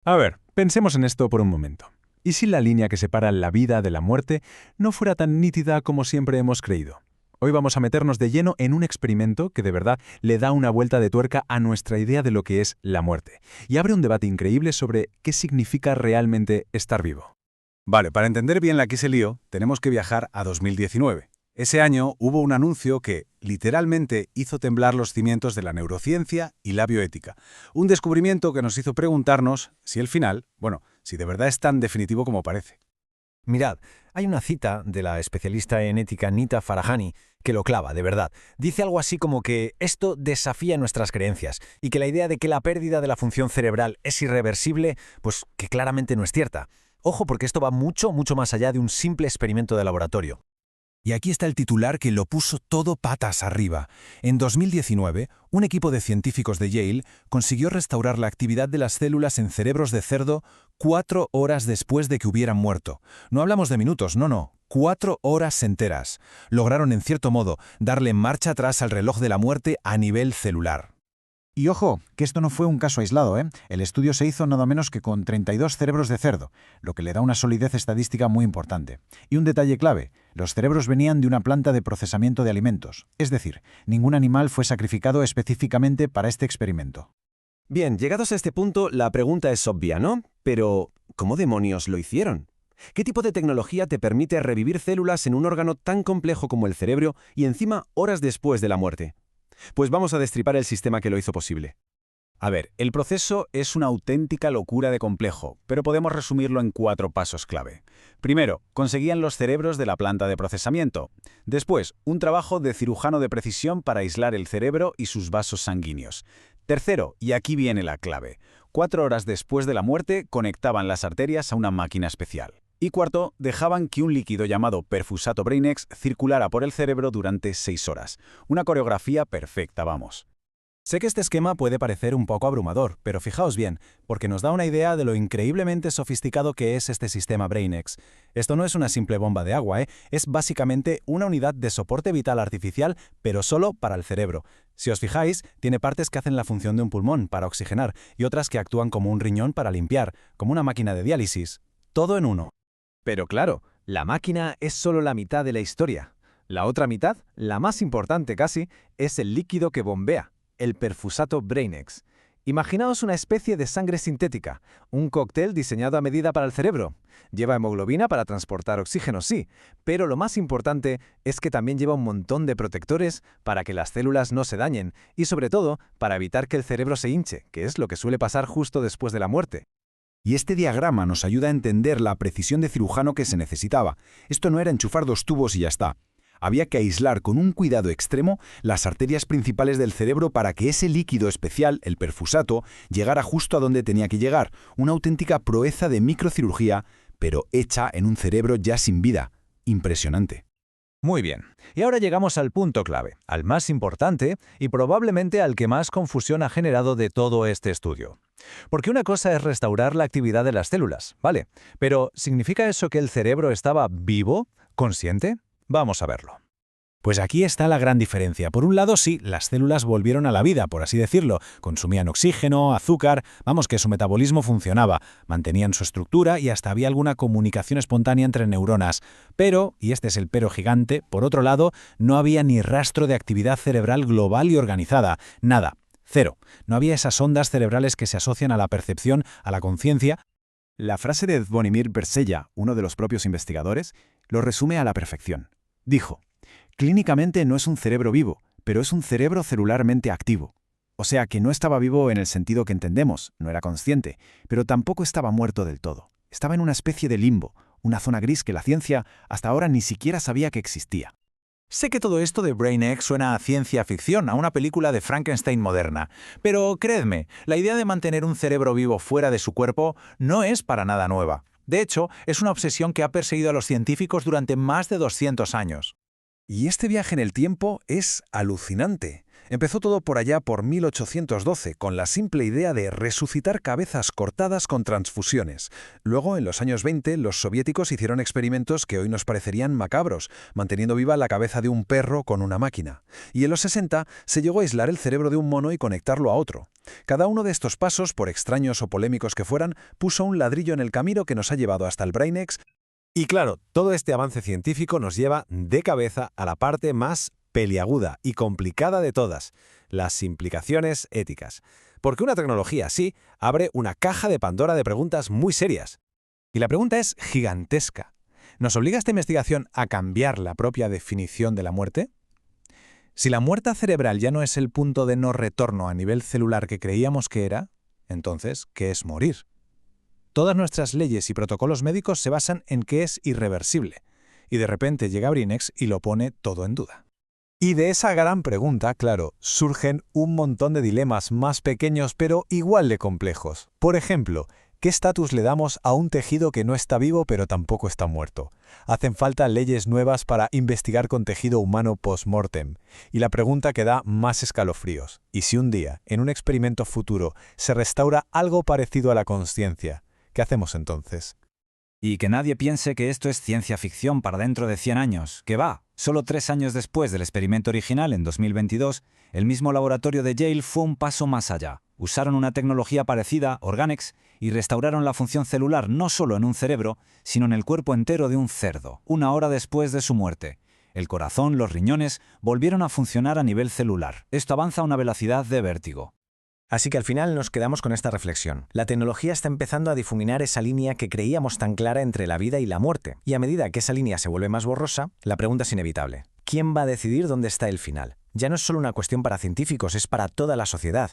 A ver, pensemos en esto por un momento. ¿Y si la línea que separa la vida de la muerte no fuera tan nítida como siempre hemos creído? Hoy vamos a meternos de lleno en un experimento que de verdad le da una vuelta de tuerca a nuestra idea de lo que es la muerte, y abre un debate increíble sobre qué significa realmente estar vivo. Vale, para entender bien la que se lío, tenemos que viajar a 2019. Ese año hubo un anuncio que, literalmente, hizo temblar los cimientos de la neurociencia y la bioética. Un descubrimiento que nos hizo preguntarnos si el final, si de verdad es tan definitivo como parece. Mirad, hay una cita de la especialista en ética Nita Farahany que lo clava, de verdad. Dice algo así como que esto desafía nuestras creencias y que la idea de que la pérdida de la función cerebral es irreversible, pues que claramente no es cierta. Ojo, porque esto va mucho, mucho más allá de un simple experimento de laboratorio. Y aquí está el titular que lo puso todo patas arriba. En 2019, un equipo de científicos de Yale consiguió restaurar la actividad de las células en cerebros de cerdo 4 horas después de que hubieran muerto. No hablamos de minutos, no, 4 horas enteras. Lograron, en cierto modo, darle marcha atrás al reloj de la muerte a nivel celular. Y ojo, que esto no fue un caso aislado, ¿eh? El estudio se hizo nada menos que con 32 cerebros de cerdo, lo que le da una solidez estadística muy importante. Y un detalle clave, los cerebros venían de una planta de procesamiento de alimentos, es decir, ningún animal fue sacrificado específicamente para este experimento. Bien, llegados a este punto, la pregunta es obvia, ¿no? Pero, ¿cómo demonios lo hicieron? ¿Qué tipo de tecnología te permite revivir células en un órgano tan complejo como el cerebro y encima horas después de la muerte? Pues vamos a destripar el sistema que lo hizo posible. A ver, el proceso es una auténtica locura de complejo, pero podemos resumirlo en 4 pasos clave. Primero, conseguían los cerebros de la planta de procesamiento. Después, un trabajo de cirujano de precisión para aislar el cerebro y sus vasos sanguíneos. Tercero, y aquí viene la clave, 4 horas después de la muerte conectaban las arterias a una máquina especial. Y cuarto, dejaban que un líquido llamado perfusato Brainex circulara por el cerebro durante 6 horas. Una coreografía perfecta, vamos. Sé que este esquema puede parecer un poco abrumador, pero fijaos bien, porque nos da una idea de lo increíblemente sofisticado que es este sistema Brainex. Esto no es una simple bomba de agua, es básicamente una unidad de soporte vital artificial, pero solo para el cerebro. Si os fijáis, tiene partes que hacen la función de un pulmón para oxigenar y otras que actúan como un riñón para limpiar, como una máquina de diálisis. Todo en uno. Pero claro, la máquina es solo la mitad de la historia. La otra mitad, la más importante casi, es el líquido que bombea, el perfusato Brainex. Imaginaos una especie de sangre sintética, un cóctel diseñado a medida para el cerebro. Lleva hemoglobina para transportar oxígeno, sí, pero lo más importante es que también lleva un montón de protectores para que las células no se dañen y sobre todo para evitar que el cerebro se hinche, que es lo que suele pasar justo después de la muerte. Y este diagrama nos ayuda a entender la precisión de cirujano que se necesitaba. Esto no era enchufar 2 tubos y ya está. Había que aislar con un cuidado extremo las arterias principales del cerebro para que ese líquido especial, el perfusato, llegara justo a donde tenía que llegar. Una auténtica proeza de microcirugía, pero hecha en un cerebro ya sin vida. Impresionante. Muy bien, y ahora llegamos al punto clave, al más importante y probablemente al que más confusión ha generado de todo este estudio. Porque una cosa es restaurar la actividad de las células, ¿vale? Pero ¿significa eso que el cerebro estaba vivo, consciente? Vamos a verlo. Pues aquí está la gran diferencia. Por un lado, sí, las células volvieron a la vida, por así decirlo. Consumían oxígeno, azúcar, vamos, que su metabolismo funcionaba, mantenían su estructura y hasta había alguna comunicación espontánea entre neuronas. Pero, y este es el pero gigante, por otro lado, no había ni rastro de actividad cerebral global y organizada. Nada. Cero. No había esas ondas cerebrales que se asocian a la percepción, a la conciencia. La frase de Zvonimir Bersella, uno de los propios investigadores, lo resume a la perfección. Dijo: clínicamente no es un cerebro vivo, pero es un cerebro celularmente activo. O sea que no estaba vivo en el sentido que entendemos, no era consciente, pero tampoco estaba muerto del todo. Estaba en una especie de limbo, una zona gris que la ciencia hasta ahora ni siquiera sabía que existía. Sé que todo esto de Brainex suena a ciencia ficción, a una película de Frankenstein moderna, pero creedme, la idea de mantener un cerebro vivo fuera de su cuerpo no es para nada nueva. De hecho, es una obsesión que ha perseguido a los científicos durante más de 200 años. Y este viaje en el tiempo es alucinante. Empezó todo por allá por 1812, con la simple idea de resucitar cabezas cortadas con transfusiones. Luego, en los años 20, los soviéticos hicieron experimentos que hoy nos parecerían macabros, manteniendo viva la cabeza de un perro con una máquina. Y en los 60 se llegó a aislar el cerebro de un mono y conectarlo a otro. Cada uno de estos pasos, por extraños o polémicos que fueran, puso un ladrillo en el camino que nos ha llevado hasta el BrainX. Y claro, todo este avance científico nos lleva de cabeza a la parte más peliaguda y complicada de todas, las implicaciones éticas. Porque una tecnología así abre una caja de Pandora de preguntas muy serias. Y la pregunta es gigantesca. ¿Nos obliga esta investigación a cambiar la propia definición de la muerte? Si la muerte cerebral ya no es el punto de no retorno a nivel celular que creíamos que era, entonces, ¿qué es morir? Todas nuestras leyes y protocolos médicos se basan en que es irreversible, y de repente llega BrainX y lo pone todo en duda. Y de esa gran pregunta, claro, surgen un montón de dilemas más pequeños pero igual de complejos. Por ejemplo, ¿qué estatus le damos a un tejido que no está vivo pero tampoco está muerto? Hacen falta leyes nuevas para investigar con tejido humano post-mortem. Y la pregunta que da más escalofríos: ¿y si un día, en un experimento futuro, se restaura algo parecido a la consciencia? ¿Qué hacemos entonces? Y que nadie piense que esto es ciencia ficción para dentro de 100 años, que va. Solo 3 años después del experimento original, en 2022, el mismo laboratorio de Yale fue un paso más allá. Usaron una tecnología parecida, Organics, y restauraron la función celular no solo en un cerebro, sino en el cuerpo entero de un cerdo, 1 hora después de su muerte. El corazón, los riñones, volvieron a funcionar a nivel celular. Esto avanza a una velocidad de vértigo. Así que al final nos quedamos con esta reflexión. La tecnología está empezando a difuminar esa línea que creíamos tan clara entre la vida y la muerte. Y a medida que esa línea se vuelve más borrosa, la pregunta es inevitable. ¿Quién va a decidir dónde está el final? Ya no es solo una cuestión para científicos, es para toda la sociedad.